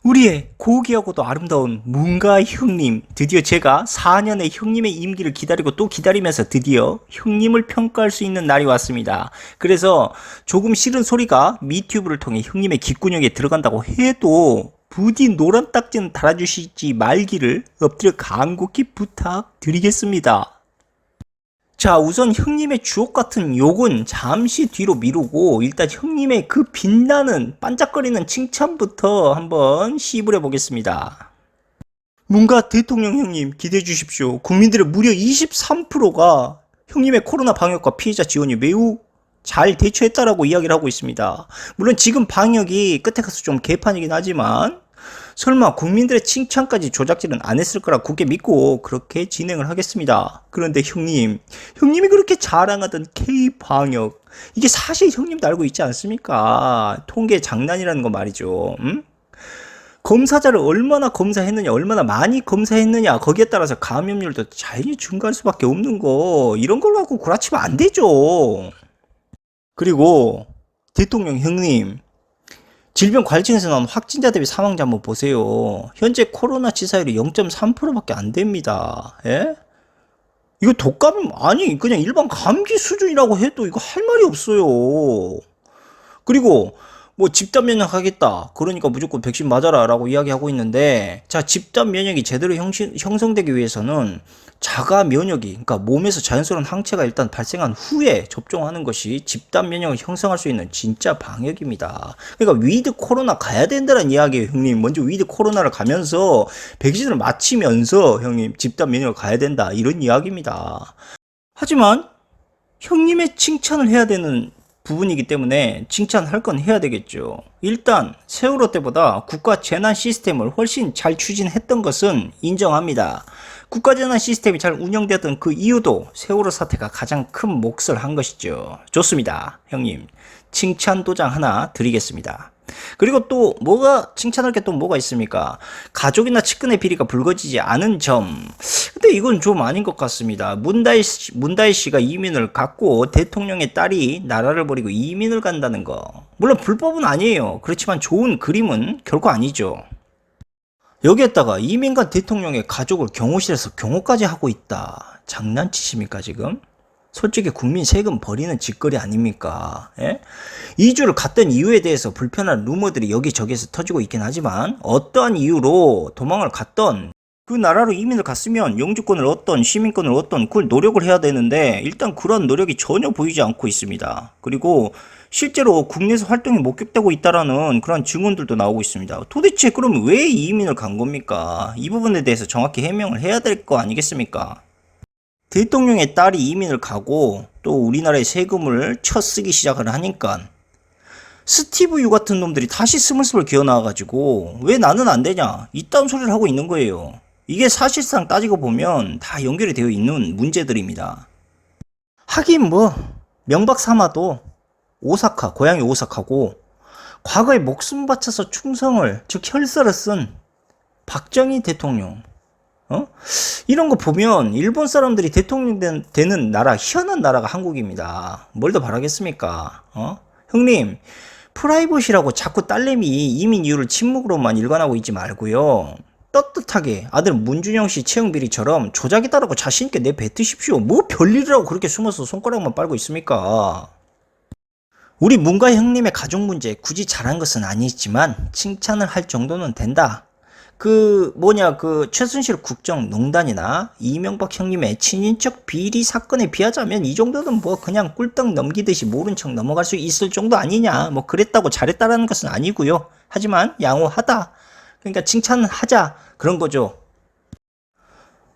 우리의 고귀하고도 아름다운 문가 형님, 드디어 제가 4년의 형님의 임기를 기다리고 또 기다리면서 드디어 형님을 평가할 수 있는 날이 왔습니다. 그래서 조금 싫은 소리가 미튜브를 통해 형님의 귓구녕에 들어간다고 해도 부디 노란 딱지는 달아주시지 말기를 엎드려 간곡히 부탁드리겠습니다. 자, 우선 형님의 주옥같은 욕은 잠시 뒤로 미루고 일단 형님의 그 빛나는 반짝거리는 칭찬부터 한번 시불해 보겠습니다. 문가 대통령 형님 기대해 주십시오. 국민들의 무려 23%가 형님의 코로나 방역과 피해자 지원이 매우 잘 대처했다라고 이야기를 하고 있습니다. 물론 지금 방역이 끝에 가서 좀 개판이긴 하지만 설마 국민들의 칭찬까지 조작질은 안 했을 거라 굳게 믿고 그렇게 진행을 하겠습니다. 그런데 형님이 그렇게 자랑하던 K방역, 이게 사실 형님도 알고 있지 않습니까? 통계 장난이라는 거 말이죠. 검사자를 얼마나 검사했느냐, 얼마나 많이 검사했느냐, 거기에 따라서 감염률도 자연히 증가할 수밖에 없는 거, 이런 걸로 갖고 구라치면 안 되죠. 그리고 대통령 형님, 질병관리청에서 나온 확진자 대비 사망자 한번 보세요. 현재 코로나 치사율이 0.3%밖에 안 됩니다. 예? 이거 독감 아니 그냥 일반 감기 수준이라고 해도 이거 할 말이 없어요. 그리고 뭐 집단 면역 하겠다, 그러니까 무조건 백신 맞아라 라고 이야기하고 있는데, 자, 집단 면역이 제대로 형성되기 위해서는 자가 면역이, 그러니까 몸에서 자연스러운 항체가 일단 발생한 후에 접종하는 것이 집단 면역을 형성할 수 있는 진짜 방역입니다. 그러니까 위드 코로나 가야 된다는 이야기예요. 형님 먼저 위드 코로나를 가면서 백신을 맞히면서 형님 집단 면역을 가야 된다, 이런 이야기입니다. 하지만 형님의 칭찬을 해야 되는 부분이기 때문에 칭찬할 건 해야 되겠죠. 일단 세월호 때보다 국가 재난 시스템을 훨씬 잘 추진했던 것은 인정합니다. 국가 재난 시스템이 잘 운영되던 그 이유도 세월호 사태가 가장 큰 몫을 한 것이죠. 좋습니다. 형님, 칭찬 도장 하나 드리겠습니다. 그리고 또 칭찬할 게 또 뭐가 있습니까? 가족이나 측근의 비리가 불거지지 않은 점. 근데 이건 좀 아닌 것 같습니다. 문다희 씨가 이민을 갔고 대통령의 딸이 나라를 버리고 이민을 간다는 거. 물론 불법은 아니에요. 그렇지만 좋은 그림은 결코 아니죠. 여기에다가 이민 간 대통령의 가족을 경호실에서 경호까지 하고 있다. 장난치십니까 지금? 솔직히 국민 세금 버리는 짓거리 아닙니까? 예? 이주를 갔던 이유에 대해서 불편한 루머들이 여기저기에서 터지고 있긴 하지만, 어떠한 이유로 도망을 갔던, 그 나라로 이민을 갔으면 영주권을 얻던 시민권을 얻던 그걸 노력을 해야 되는데 일단 그런 노력이 전혀 보이지 않고 있습니다. 그리고 실제로 국내에서 활동이 목격되고 있다라는 그런 증언들도 나오고 있습니다. 도대체 그럼 왜 이민을 간 겁니까? 이 부분에 대해서 정확히 해명을 해야 될 거 아니겠습니까? 대통령의 딸이 이민을 가고 또 우리나라의 세금을 쳐쓰기 시작을 하니까 스티브 유 같은 놈들이 다시 스물스물 기어나와가지고 왜 나는 안 되냐, 이딴 소리를 하고 있는 거예요. 이게 사실상 따지고 보면 다 연결이 되어 있는 문제들입니다. 하긴 뭐 명박 삼아도 오사카, 고향이 오사카고 과거에 목숨 바쳐서 충성을, 즉 혈서를 쓴 박정희 대통령, 이런 거 보면 일본 사람들이 대통령 되는 나라, 희한한 나라가 한국입니다. 뭘 더 바라겠습니까? 형님, 프라이버시라고 자꾸 딸내미 이민 이유를 침묵으로만 일관하고 있지 말고요, 떳떳하게 아들 문준영씨 채용비리처럼 조작이다라고 자신있게 내뱉으십시오. 뭐 별일이라고 그렇게 숨어서 손가락만 빨고 있습니까? 우리 문가 형님의 가족 문제 굳이 잘한 것은 아니지만 칭찬을 할 정도는 된다. 그 최순실 국정농단이나 이명박 형님의 친인척 비리 사건에 비하자면 이 정도는 뭐 그냥 꿀떡 넘기듯이 모른 척 넘어갈 수 있을 정도 아니냐, 뭐 그랬다고 잘했다라는 것은 아니고요. 하지만 양호하다, 그러니까 칭찬은 하자, 그런 거죠.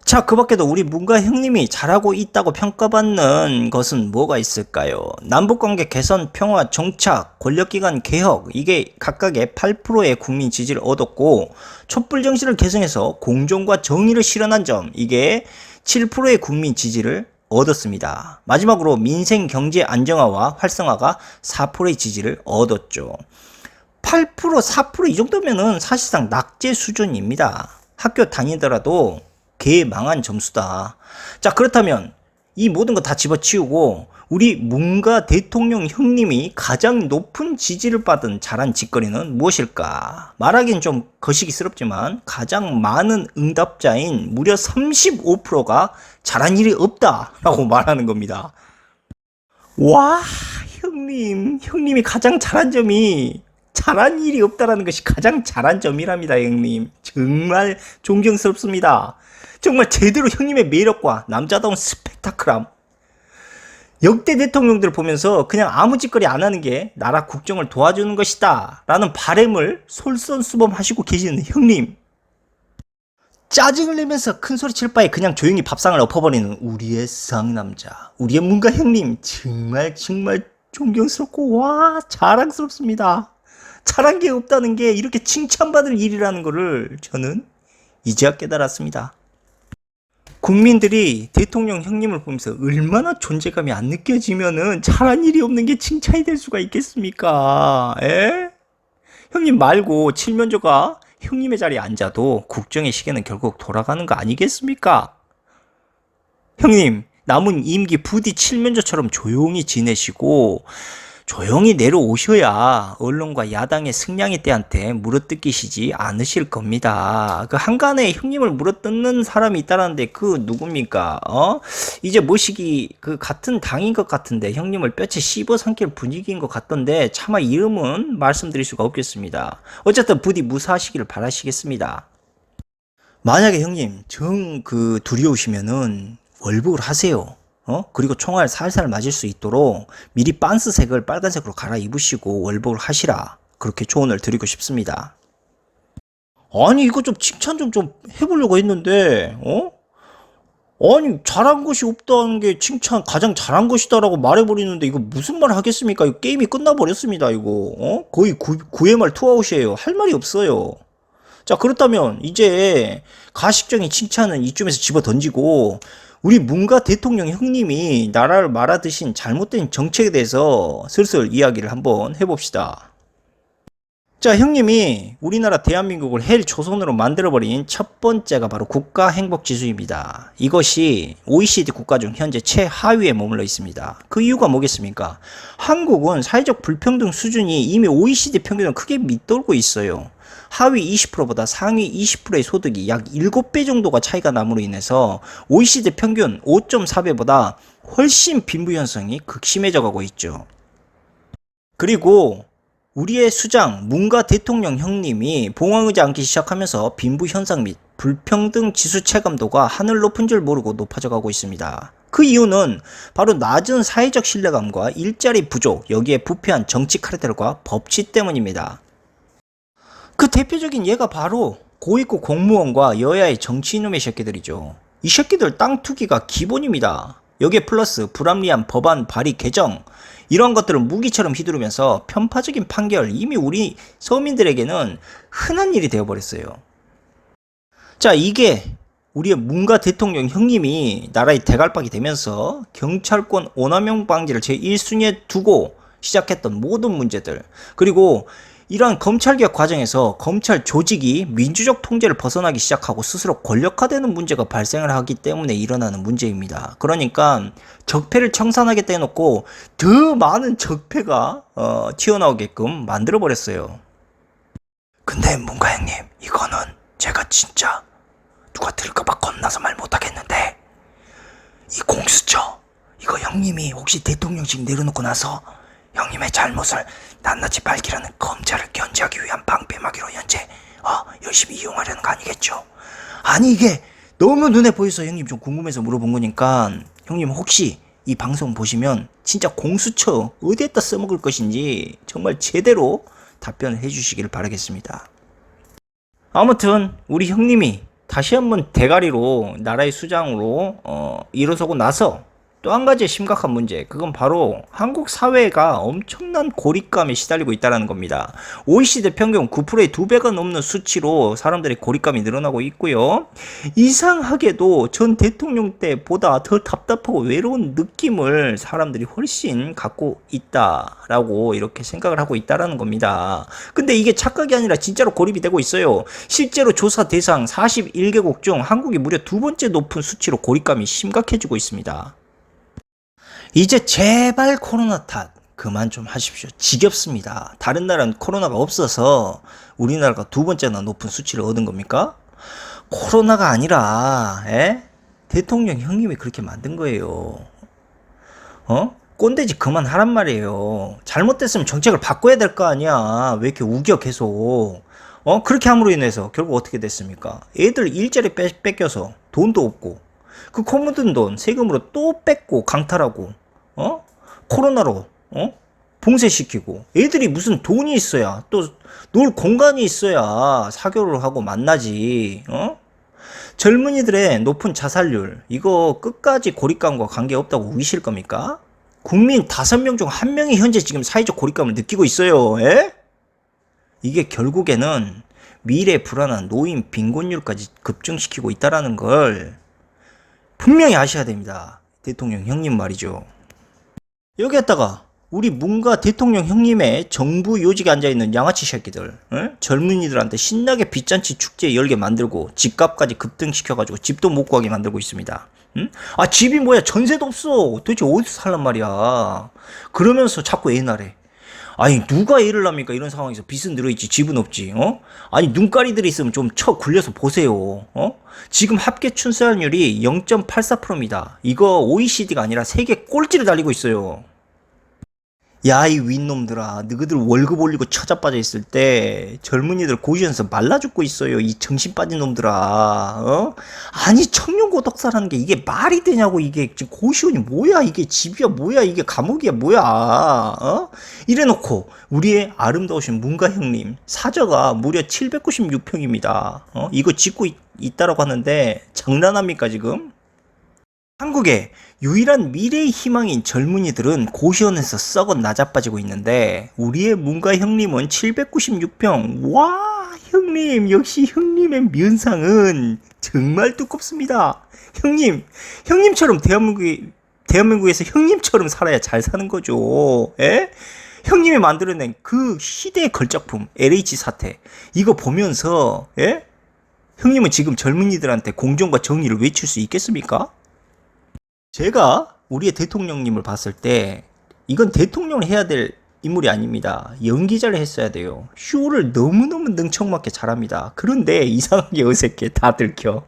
자, 그 밖에도 우리 문가 형님이 잘하고 있다고 평가받는 것은 뭐가 있을까요? 남북관계 개선, 평화, 정착, 권력기관 개혁, 이게 각각의 8%의 국민 지지를 얻었고, 촛불 정신을 계승해서 공정과 정의를 실현한 점, 이게 7%의 국민 지지를 얻었습니다. 마지막으로 민생 경제 안정화와 활성화가 4%의 지지를 얻었죠. 8%, 4% 이 정도면은 사실상 낙제 수준입니다. 학교 다니더라도 개 망한 점수다. 자, 그렇다면 이 모든 거 다 집어치우고 우리 문가 대통령 형님이 가장 높은 지지를 받은 잘한 짓거리는 무엇일까? 말하기는 좀 거시기스럽지만 가장 많은 응답자인 무려 35%가 잘한 일이 없다라고 말하는 겁니다. 와, 형님이 가장 잘한 점이 잘한 일이 없다라는 것이 가장 잘한 점이랍니다, 형님. 정말 존경스럽습니다. 정말 제대로 형님의 매력과 남자다운 스펙타클함. 역대 대통령들을 보면서 그냥 아무 짓거리 안 하는 게 나라 국정을 도와주는 것이다 라는 바램을 솔선수범하시고 계시는 형님. 짜증을 내면서 큰 소리 칠 바에 그냥 조용히 밥상을 엎어버리는 우리의 상남자, 우리의 문가 형님. 정말 존경스럽고 와 자랑스럽습니다. 잘한 게 없다는 게 이렇게 칭찬받을 일이라는 거를 저는 이제야 깨달았습니다. 국민들이 대통령 형님을 보면서 얼마나 존재감이 안 느껴지면은 잘한 일이 없는 게 칭찬이 될 수가 있겠습니까? 에? 형님 말고 칠면조가 형님의 자리에 앉아도 국정의 시계는 결국 돌아가는 거 아니겠습니까? 형님, 남은 임기 부디 칠면조처럼 조용히 지내시고 조용히 내려오셔야 언론과 야당의 승냥이 떼한테 물어뜯기시지 않으실 겁니다. 그 한간에 형님을 물어뜯는 사람이 있다는데 그 누굽니까? 이제 모시기 그 같은 당인 것 같은데 형님을 뼈째 씹어 삼킬 분위기인 것 같던데 차마 이름은 말씀드릴 수가 없겠습니다. 어쨌든 부디 무사하시기를 바라시겠습니다. 만약에 형님 두려우시면은 월북을 하세요. 그리고 총알 살살 맞을 수 있도록 미리 빤스색을 빨간색으로 갈아입으시고 월북을 하시라. 그렇게 조언을 드리고 싶습니다. 아니, 이거 좀 칭찬 좀 해보려고 했는데, 아니, 잘한 것이 없다는 게 칭찬 가장 잘한 것이다라고 말해버리는데 이거 무슨 말 하겠습니까? 이거 게임이 끝나버렸습니다, 이거. 거의 9회 말 투아웃이에요. 할 말이 없어요. 자, 그렇다면 이제 가식적인 칭찬은 이쯤에서 집어 던지고 우리 문가 대통령 형님이 나라를 말아드신 잘못된 정책에 대해서 슬슬 이야기를 한번 해봅시다. 자, 형님이 우리나라 대한민국을 헬 조선으로 만들어버린 첫 번째가 바로 국가행복지수입니다. 이것이 OECD 국가 중 현재 최하위에 머물러 있습니다. 그 이유가 뭐겠습니까? 한국은 사회적 불평등 수준이 이미 OECD 평균을 크게 밑돌고 있어요. 하위 20%보다 상위 20%의 소득이 약 7배 정도가 차이가 남으로 인해서 OECD 평균 5.4배보다 훨씬 빈부 현상이 극심해져 가고 있죠. 그리고 우리의 수장 문가 대통령 형님이 봉황의제 앉기 시작하면서 빈부 현상 및 불평등 지수 체감도가 하늘 높은 줄 모르고 높아져 가고 있습니다. 그 이유는 바로 낮은 사회적 신뢰감과 일자리 부족, 여기에 부패한 정치 카르텔과 법치 때문입니다. 그 대표적인 예가 바로 고위급 공무원과 여야의 정치인놈의 새끼들이죠. 이 새끼들 땅 투기가 기본입니다. 여기에 플러스 불합리한 법안 발의 개정, 이런 것들을 무기처럼 휘두르면서 편파적인 판결, 이미 우리 서민들에게는 흔한 일이 되어버렸어요. 자, 이게 우리의 문가 대통령 형님이 나라의 대갈박이 되면서 경찰권 오남용 방지를 제1순위에 두고 시작했던 모든 문제들, 그리고 이러한 검찰개혁 과정에서 검찰 조직이 민주적 통제를 벗어나기 시작하고 스스로 권력화되는 문제가 발생을 하기 때문에 일어나는 문제입니다. 그러니까 적폐를 청산하겠다 해놓고 더 많은 적폐가 튀어나오게끔 만들어버렸어요. 근데 문가 형님, 이거는 제가 진짜 누가 들을까봐 겁나서 말 못하겠는데, 이 공수처 이거 형님이 혹시 대통령직 내려놓고 나서 형님의 잘못을 낱낱이 밝히려는 검찰을 견제하기 위한 방패막이로 현재 열심히 이용하려는 거 아니겠죠? 아니, 이게 너무 눈에 보여서 형님 좀 궁금해서 물어본 거니까 형님 혹시 이 방송 보시면 진짜 공수처 어디에다 써먹을 것인지 정말 제대로 답변을 해주시길 바라겠습니다. 아무튼 우리 형님이 다시 한번 대가리로 나라의 수장으로 일어서고 나서 또 한 가지 심각한 문제, 그건 바로 한국 사회가 엄청난 고립감에 시달리고 있다는 겁니다. OECD 평균 9%의 2배가 넘는 수치로 사람들의 고립감이 늘어나고 있고요. 이상하게도 전 대통령 때보다 더 답답하고 외로운 느낌을 사람들이 훨씬 갖고 있다라고 이렇게 생각을 하고 있다는 겁니다. 근데 이게 착각이 아니라 진짜로 고립이 되고 있어요. 실제로 조사 대상 41개국 중 한국이 무려 두 번째 높은 수치로 고립감이 심각해지고 있습니다. 이제 제발 코로나 탓 그만 좀 하십시오. 지겹습니다. 다른 나라는 코로나가 없어서 우리나라가 두 번째나 높은 수치를 얻은 겁니까? 코로나가 아니라 대통령 형님이 그렇게 만든 거예요. 꼰대짓 그만하란 말이에요. 잘못됐으면 정책을 바꿔야 될 거 아니야. 왜 이렇게 우겨 계속. 그렇게 함으로 인해서 결국 어떻게 됐습니까? 애들 일자리 뺏겨서 돈도 없고 그 코 묻은 돈 세금으로 또 뺏고 강탈하고 코로나로 봉쇄시키고 애들이 무슨 돈이 있어야 또 놀 공간이 있어야 사교를 하고 만나지. 젊은이들의 높은 자살률 이거 끝까지 고립감과 관계없다고 우기실 겁니까? 국민 5명 중 1명이 현재 지금 사회적 고립감을 느끼고 있어요. 이게 결국에는 미래 불안한 노인 빈곤율까지 급증시키고 있다라는 걸 분명히 아셔야 됩니다. 대통령 형님 말이죠. 여기에다가 우리 문가 대통령 형님의 정부 요직에 앉아있는 양아치 새끼들 젊은이들한테 신나게 빚잔치 축제 열게 만들고 집값까지 급등시켜가지고 집도 못 구하게 만들고 있습니다. 아 집이 뭐야 전세도 없어 도대체 어디서 살란 말이야. 그러면서 자꾸 애 나래. 아니 누가 애를 납니까? 이런 상황에서 빚은 늘어있지 집은 없지. 아니 눈가리들이 있으면 좀 쳐 굴려서 보세요. 지금 합계 출산율이 0.84%입니다. 이거 OECD가 아니라 세계 꼴찌를 달리고 있어요. 야, 이 윗놈들아, 너희들 월급 올리고 처자빠져 있을 때 젊은이들 고시원에서 말라 죽고 있어요. 이 정신 빠진 놈들아. 아니 청년고독사라는 게 이게 말이 되냐고. 이게 지금 고시원이 뭐야, 이게 집이야 뭐야, 이게 감옥이야 뭐야. 이래놓고 우리의 아름다우신 문가 형님 사저가 무려 796평입니다. 이거 짓고 있다라고 하는데 장난합니까 지금? 한국의 유일한 미래의 희망인 젊은이들은 고시원에서 썩어 나자빠지고 있는데 우리의 문가 형님은 796평. 와, 형님 역시 형님의 면상은 정말 두껍습니다. 형님처럼 대한민국에서 형님처럼 살아야 잘 사는 거죠. 형님이 만들어낸 그 시대의 걸작품 LH 사태 이거 보면서 형님은 지금 젊은이들한테 공정과 정의를 외칠 수 있겠습니까? 제가 우리의 대통령님을 봤을 때 이건 대통령을 해야 될 인물이 아닙니다. 연기자를 했어야 돼요. 쇼를 너무너무 능청맞게 잘합니다. 그런데 이상하게 어색해. 다 들켜.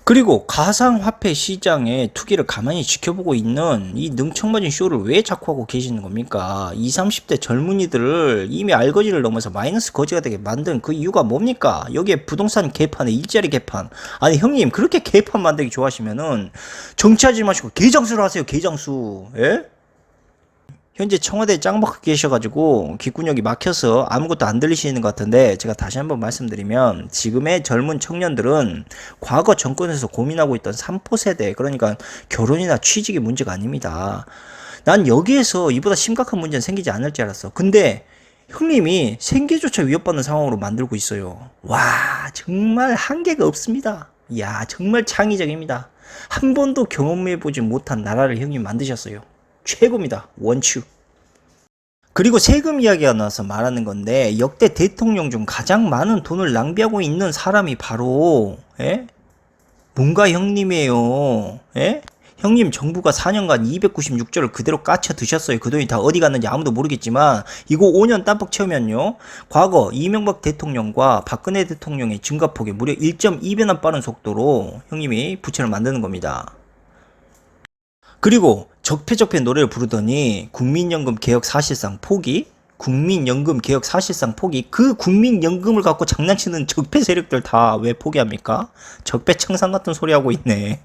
그리고 가상화폐 시장의 투기를 가만히 지켜보고 있는 이 능청맞은 쇼를 왜 자꾸 하고 계시는 겁니까? 20, 30대 젊은이들을 이미 알거지를 넘어서 마이너스 거지가 되게 만든 그 이유가 뭡니까? 여기에 부동산 개판에 일자리 개판. 아니 형님 그렇게 개판 만들기 좋아하시면은 정치하지 마시고 개장수를 하세요. 개장수. 현재 청와대에 짱박혀 계셔가지고 귓구녕이 막혀서 아무것도 안 들리시는 것 같은데 제가 다시 한번 말씀드리면 지금의 젊은 청년들은 과거 정권에서 고민하고 있던 3포 세대 그러니까 결혼이나 취직이 문제가 아닙니다. 난 여기에서 이보다 심각한 문제는 생기지 않을 줄 알았어. 근데 형님이 생계조차 위협받는 상황으로 만들고 있어요. 와 정말 한계가 없습니다. 야 정말 창의적입니다. 한 번도 경험해보지 못한 나라를 형님 만드셨어요. 최고입니다. 원추. 그리고 세금 이야기가 나와서 말하는 건데 역대 대통령 중 가장 많은 돈을 낭비하고 있는 사람이 바로 문가 형님이에요. 형님 정부가 4년간 296조를 그대로 까쳐 드셨어요. 그 돈이 다 어디 갔는지 아무도 모르겠지만 이거 5년 땀뻑 채우면요 과거 이명박 대통령과 박근혜 대통령의 증가폭에 무려 1.2배나 빠른 속도로 형님이 부채를 만드는 겁니다. 그리고 적폐 노래를 부르더니 국민연금 개혁 사실상 포기? 국민연금 개혁 사실상 포기? 그 국민연금을 갖고 장난치는 적폐 세력들 다 왜 포기합니까? 적폐청산 같은 소리 하고 있네.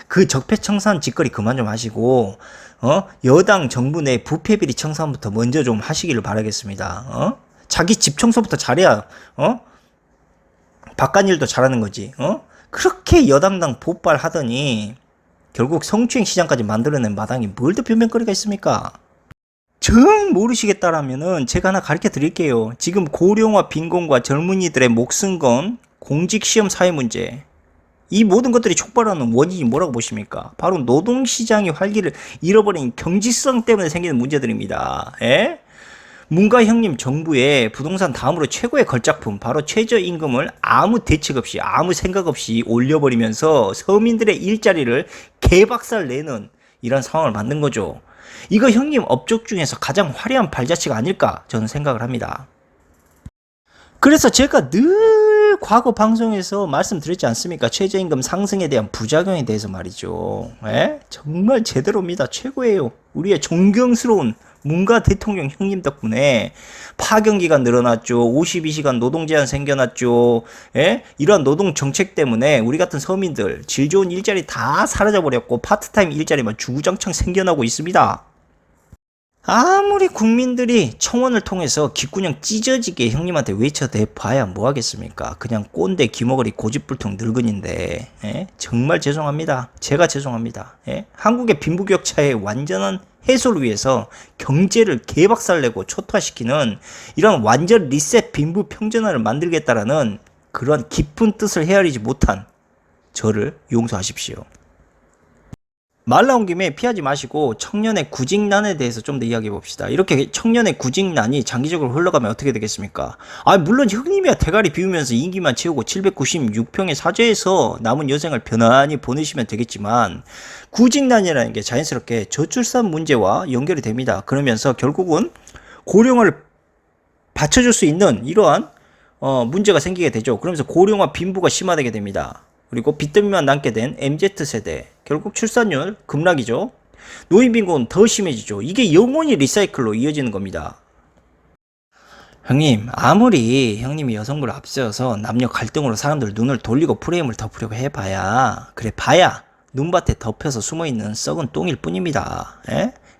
그 적폐청산 짓거리 그만 좀 하시고 여당 정부 내 부패비리 청산부터 먼저 좀 하시기를 바라겠습니다. 자기 집 청소부터 잘해야 바깥일도 잘하는 거지. 그렇게 여당당 보빨하더니 결국 성추행 시장까지 만들어낸 마당이 뭘 더 변명거리가 있습니까? 정 모르시겠다라면은 제가 하나 가르쳐 드릴게요. 지금 고령화 빈곤과 젊은이들의 목숨 건 공직시험 사회 문제. 이 모든 것들이 촉발하는 원인이 뭐라고 보십니까? 바로 노동시장의 활기를 잃어버린 경직성 때문에 생기는 문제들입니다. 문가 형님 정부의 부동산 다음으로 최고의 걸작품 바로 최저임금을 아무 대책 없이 아무 생각 없이 올려버리면서 서민들의 일자리를 개박살 내는 이런 상황을 만든 거죠. 이거 형님 업적 중에서 가장 화려한 발자취가 아닐까 저는 생각을 합니다. 그래서 제가 늘 과거 방송에서 말씀드렸지 않습니까? 최저임금 상승에 대한 부작용에 대해서 말이죠. 에? 정말 제대로입니다. 최고예요. 우리의 존경스러운 문가 대통령 형님 덕분에 파견기간 늘어났죠. 52시간 노동제한 생겨났죠. 에? 이러한 노동 정책 때문에 우리 같은 서민들 질 좋은 일자리 다 사라져버렸고 파트타임 일자리만 주구장창 생겨나고 있습니다. 아무리 국민들이 청원을 통해서 귓구녕 찢어지게 형님한테 외쳐대봐야 뭐하겠습니까? 그냥 꼰대 귀머거리 고집불통 늙은인데 정말 죄송합니다. 제가 죄송합니다. 한국의 빈부격차의 완전한 해소를 위해서 경제를 개박살내고 초토화시키는 이런 완전 리셋 빈부평등화를 만들겠다라는 그런 깊은 뜻을 헤아리지 못한 저를 용서하십시오. 말 나온 김에 피하지 마시고 청년의 구직난에 대해서 좀 더 이야기해 봅시다. 이렇게 청년의 구직난이 장기적으로 흘러가면 어떻게 되겠습니까? 물론 형님이야 대가리 비우면서 임기만 채우고 796평의 사저에서 남은 여생을 편안히 보내시면 되겠지만 구직난이라는 게 자연스럽게 저출산 문제와 연결이 됩니다. 그러면서 결국은 고령화를 받쳐줄 수 있는 이러한 문제가 생기게 되죠. 그러면서 고령화 빈부가 심화되게 됩니다. 그리고 빚더미만 남게 된 MZ세대 결국 출산율 급락이죠. 노인빈곤 더 심해지죠. 이게 영원히 리사이클로 이어지는 겁니다. 형님 아무리 형님이 여성부를 앞세워서 남녀 갈등으로 사람들 눈을 돌리고 프레임을 덮으려고 해봐야 봐야 눈밭에 덮여서 숨어있는 썩은 똥일 뿐입니다.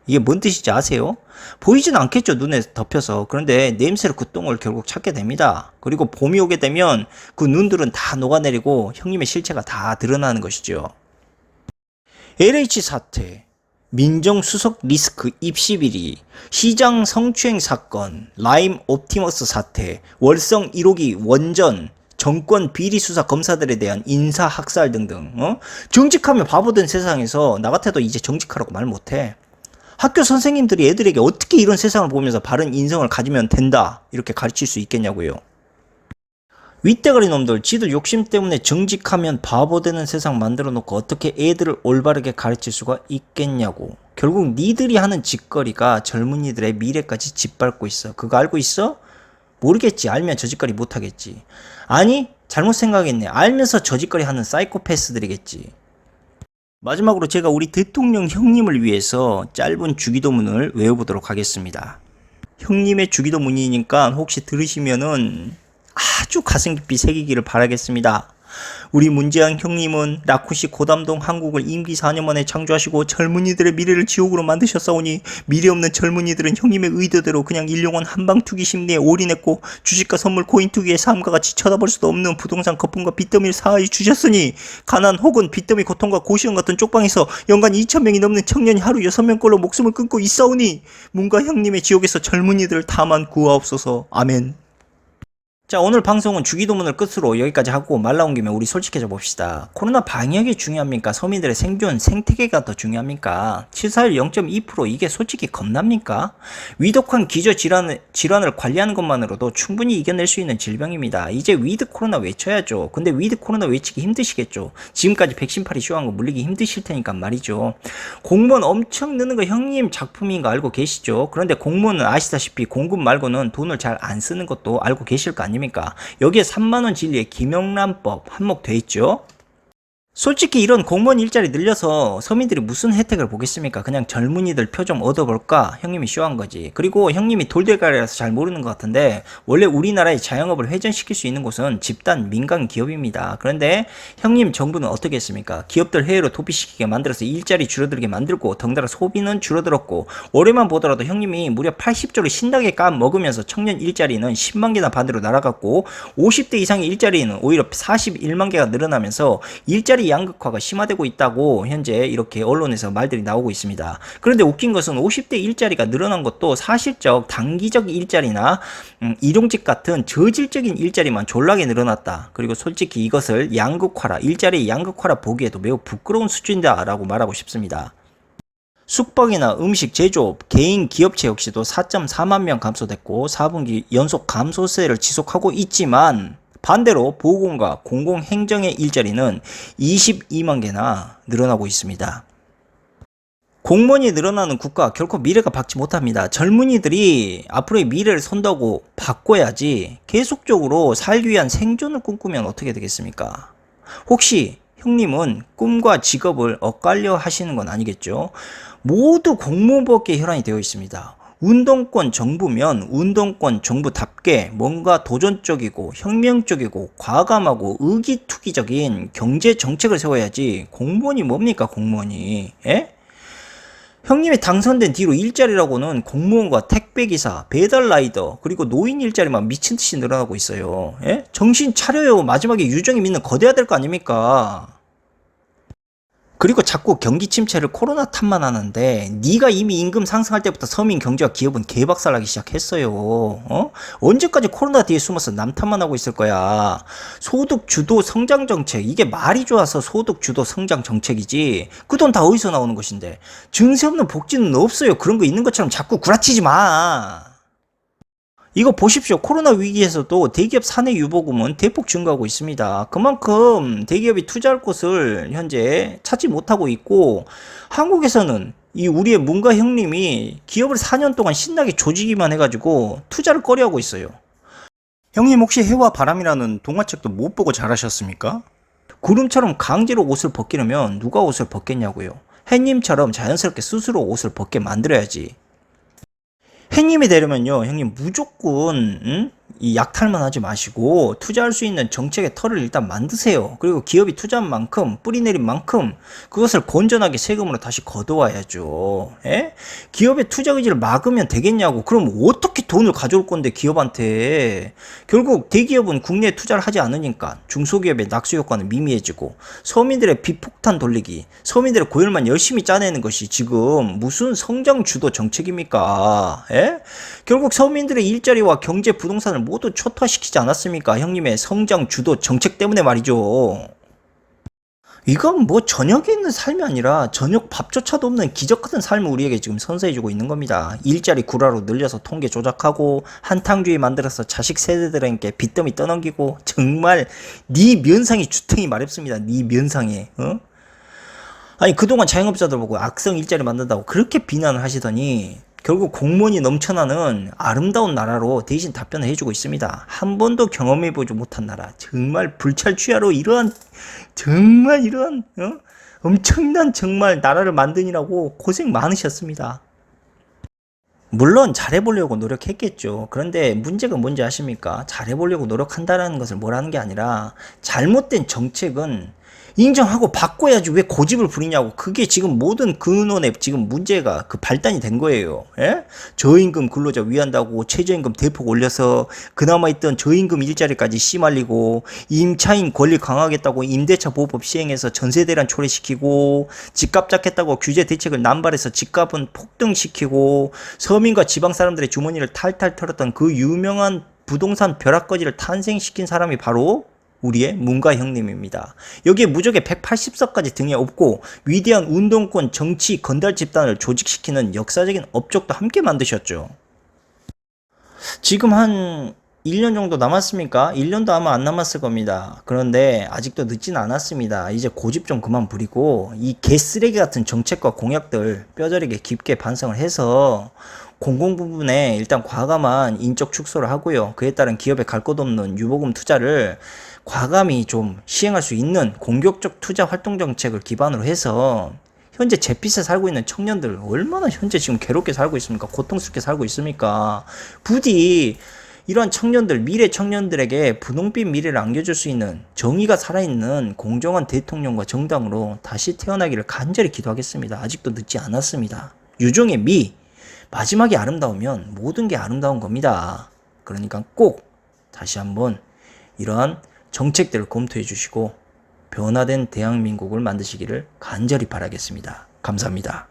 이게 뭔 뜻인지 아세요? 보이진 않겠죠 눈에 덮여서. 그런데 냄새로 그 똥을 결국 찾게 됩니다. 그리고 봄이 오게 되면 그 눈들은 다 녹아내리고 형님의 실체가 다 드러나는 것이죠. LH 사태, 민정수석 리스크 입시 비리, 시장 성추행 사건, 라임 옵티머스 사태, 월성 1호기 원전, 정권 비리 수사 검사들에 대한 인사 학살 등등. 정직하면 바보된 세상에서 나 같아도 이제 정직하라고 말 못해. 학교 선생님들이 애들에게 어떻게 이런 세상을 보면서 바른 인성을 가지면 된다 이렇게 가르칠 수 있겠냐고요. 윗대가리 놈들 지들 욕심 때문에 정직하면 바보 되는 세상 만들어 놓고 어떻게 애들을 올바르게 가르칠 수가 있겠냐고. 결국 니들이 하는 짓거리가 젊은이들의 미래까지 짓밟고 있어. 그거 알고 있어? 모르겠지. 알면 저 짓거리 못하겠지. 아니 잘못 생각했네. 알면서 저 짓거리 하는 사이코패스들이겠지. 마지막으로 제가 우리 대통령 형님을 위해서 짧은 주기도문을 외워보도록 하겠습니다. 형님의 주기도문이니까 혹시 들으시면은 아주 가슴 깊이 새기기를 바라겠습니다. 우리 문재인 형님은 라쿠시 고담동 한국을 임기 4년 만에 창조하시고 젊은이들의 미래를 지옥으로 만드셨사오니 미래 없는 젊은이들은 형님의 의도대로 그냥 일용한 한방투기 심리에 올인했고 주식과 선물 코인 투기의 삶과 같이 쳐다볼 수도 없는 부동산 거품과 빚더미를 사하여 주셨으니 가난 혹은 빚더미 고통과 고시원 같은 쪽방에서 연간 2,000명이 넘는 청년이 하루 6명꼴로 목숨을 끊고 있사오니 문과 형님의 지옥에서 젊은이들을 다만 구하옵소서. 아멘. 자, 오늘 방송은 주기도문을 끝으로 여기까지 하고 말 나온 김에 우리 솔직해져 봅시다. 코로나 방역이 중요합니까? 서민들의 생존, 생태계가 더 중요합니까? 741 0.2% 이게 솔직히 겁납니까? 위독한 기저질환을 관리하는 것만으로도 충분히 이겨낼 수 있는 질병입니다. 이제 위드 코로나 외쳐야죠. 근데 위드 코로나 외치기 힘드시겠죠. 지금까지 백신팔이 쇼한 거 물리기 힘드실 테니까 말이죠. 공무원 엄청 느는 거 형님 작품인 거 알고 계시죠? 그런데 공무원은 아시다시피 공급 말고는 돈을 잘 안 쓰는 것도 알고 계실 거 아닙니까? 여기에 3만원 진리의 김영란법 한몫돼 있죠. 솔직히 이런 공무원 일자리 늘려서 서민들이 무슨 혜택을 보겠습니까? 그냥 젊은이들 표 좀 얻어볼까? 형님이 쇼한 거지. 그리고 형님이 돌대가리라서 잘 모르는 것 같은데 원래 우리나라의 자영업을 회전시킬 수 있는 곳은 집단 민간 기업입니다. 그런데 형님 정부는 어떻게 했습니까? 기업들 해외로 도피시키게 만들어서 일자리 줄어들게 만들고 덩달아 소비는 줄어들었고 올해만 보더라도 형님이 무려 80조를 신나게 까먹으면서 청년 일자리는 10만 개나 반대로 날아갔고 50대 이상의 일자리는 오히려 41만 개가 늘어나면서 일자리 양극화가 심화되고 있다고 현재 이렇게 언론에서 말들이 나오고 있습니다. 그런데 웃긴 것은 50대 일자리가 늘어난 것도 사실적 단기적 일자리나 일용직 같은 저질적인 일자리만 졸라게 늘어났다. 그리고 솔직히 이것을 양극화라, 일자리의 양극화라 보기에도 매우 부끄러운 수준이다 라고 말하고 싶습니다. 숙박이나 음식 제조업, 개인 기업체 역시도 4.4만 명 감소됐고 4분기 연속 감소세를 지속하고 있지만 반대로 보건과 공공행정의 일자리는 22만 개나 늘어나고 있습니다. 공무원이 늘어나는 국가 결코 미래가 밝지 못합니다. 젊은이들이 앞으로의 미래를 선다고 바꿔야지 계속적으로 살기 위한 생존을 꿈꾸면 어떻게 되겠습니까? 혹시 형님은 꿈과 직업을 엇갈려 하시는 건 아니겠죠? 모두 공무원법계 혈안이 되어 있습니다. 운동권 정부면 운동권 정부답게 뭔가 도전적이고 혁명적이고 과감하고 의기투기적인 경제 정책을 세워야지. 공무원이 뭡니까 공무원이? 예? 형님이 당선된 뒤로 일자리라고는 공무원과 택배기사, 배달라이더, 그리고 노인 일자리만 미친듯이 늘어나고 있어요. 예? 정신 차려요. 마지막에 유정이 믿는 거대야 될 거 아닙니까? 그리고 자꾸 경기 침체를 코로나 탓만 하는데 네가 이미 임금 상승할 때부터 서민 경제와 기업은 개박살나기 시작했어요. 언제까지 코로나 뒤에 숨어서 남 탓만 하고 있을 거야. 소득 주도 성장 정책, 이게 말이 좋아서 소득 주도 성장 정책이지 그 돈 다 어디서 나오는 것인데. 증세 없는 복지는 없어요. 그런 거 있는 것처럼 자꾸 구라치지 마. 이거 보십시오. 코로나 위기에서도 대기업 사내 유보금은 대폭 증가하고 있습니다. 그만큼 대기업이 투자할 곳을 현재 찾지 못하고 있고, 한국에서는 이 우리의 문가 형님이 기업을 4년 동안 신나게 조지기만 해가지고 투자를 꺼려하고 있어요. 형님 혹시 해와 바람이라는 동화책도 못 보고 자라셨습니까? 구름처럼 강제로 옷을 벗기려면 누가 옷을 벗겠냐고요. 해님처럼 자연스럽게 스스로 옷을 벗게 만들어야지. 햇님이 되려면요, 형님 무조건 이 약탈만 하지 마시고 투자할 수 있는 정책의 털을 일단 만드세요. 그리고 기업이 투자한 만큼, 뿌리 내린 만큼 그것을 건전하게 세금으로 다시 걷어와야죠. 예? 기업의 투자 의지를 막으면 되겠냐고. 그럼 어떻게 돈을 가져올 건데 기업한테. 결국 대기업은 국내에 투자를 하지 않으니까 중소기업의 낙수 효과는 미미해지고, 서민들의 비폭탄 돌리기, 서민들의 고열만 열심히 짜내는 것이 지금 무슨 성장 주도 정책입니까? 예? 결국 서민들의 일자리와 경제 부동산을 모두 초토화시키지 않았습니까? 형님의 성장 주도 정책 때문에 말이죠. 이건 뭐 저녁에 있는 삶이 아니라 저녁 밥조차도 없는 기적 같은 삶을 우리에게 지금 선사해주고 있는 겁니다. 일자리 구라로 늘려서 통계 조작하고 한탕주의 만들어서 자식 세대들에게 빚더미 떠넘기고, 정말 네 면상이 주탱이 마렵습니다. 네 면상에. 아니 그동안 자영업자들 보고 악성 일자리 만든다고 그렇게 비난을 하시더니 결국 공무원이 넘쳐나는 아름다운 나라로 대신 답변을 해주고 있습니다. 한 번도 경험해보지 못한 나라. 정말 불찰주야로 정말 이러한 엄청난 정말 나라를 만드느라고 고생 많으셨습니다. 물론 잘해보려고 노력했겠죠. 그런데 문제가 뭔지 아십니까? 잘해보려고 노력한다는 것을 뭐라는 게 아니라 잘못된 정책은 인정하고 바꿔야지 왜 고집을 부리냐고. 그게 지금 모든 근원에 지금 문제가 그 발단이 된 거예요. 예? 저임금 근로자 위한다고 최저임금 대폭 올려서 그나마 있던 저임금 일자리까지 씨말리고, 임차인 권리 강화하겠다고 임대차 보호법 시행해서 전세 대란 초래시키고, 집값 잡겠다고 규제 대책을 남발해서 집값은 폭등시키고, 서민과 지방 사람들의 주머니를 탈탈 털었던 그 유명한 부동산 벼락거지를 탄생시킨 사람이 바로 우리의 문가 형님입니다. 여기에 무적의 180석까지 등에 업고 위대한 운동권 정치 건달 집단을 조직시키는 역사적인 업적도 함께 만드셨죠. 지금 한 1년 정도 남았습니까? 1년도 아마 안 남았을 겁니다. 그런데 아직도 늦진 않았습니다. 이제 고집 좀 그만 부리고 이 개쓰레기 같은 정책과 공약들 뼈저리게 깊게 반성을 해서 공공 부분에 일단 과감한 인적 축소를 하고요. 그에 따른 기업에 갈 것 없는 유보금 투자를 과감히 좀 시행할 수 있는 공격적 투자 활동 정책을 기반으로 해서 현재 잿빛에 살고 있는 청년들 얼마나 현재 지금 괴롭게 살고 있습니까? 고통스럽게 살고 있습니까? 부디 이러한 청년들, 미래 청년들에게 분홍빛 미래를 안겨줄 수 있는 정의가 살아있는 공정한 대통령과 정당으로 다시 태어나기를 간절히 기도하겠습니다. 아직도 늦지 않았습니다. 유종의 미, 마지막이 아름다우면 모든 게 아름다운 겁니다. 그러니까 꼭 다시 한번 이러한 정책들을 검토해 주시고 변화된 대한민국을 만드시기를 간절히 바라겠습니다. 감사합니다.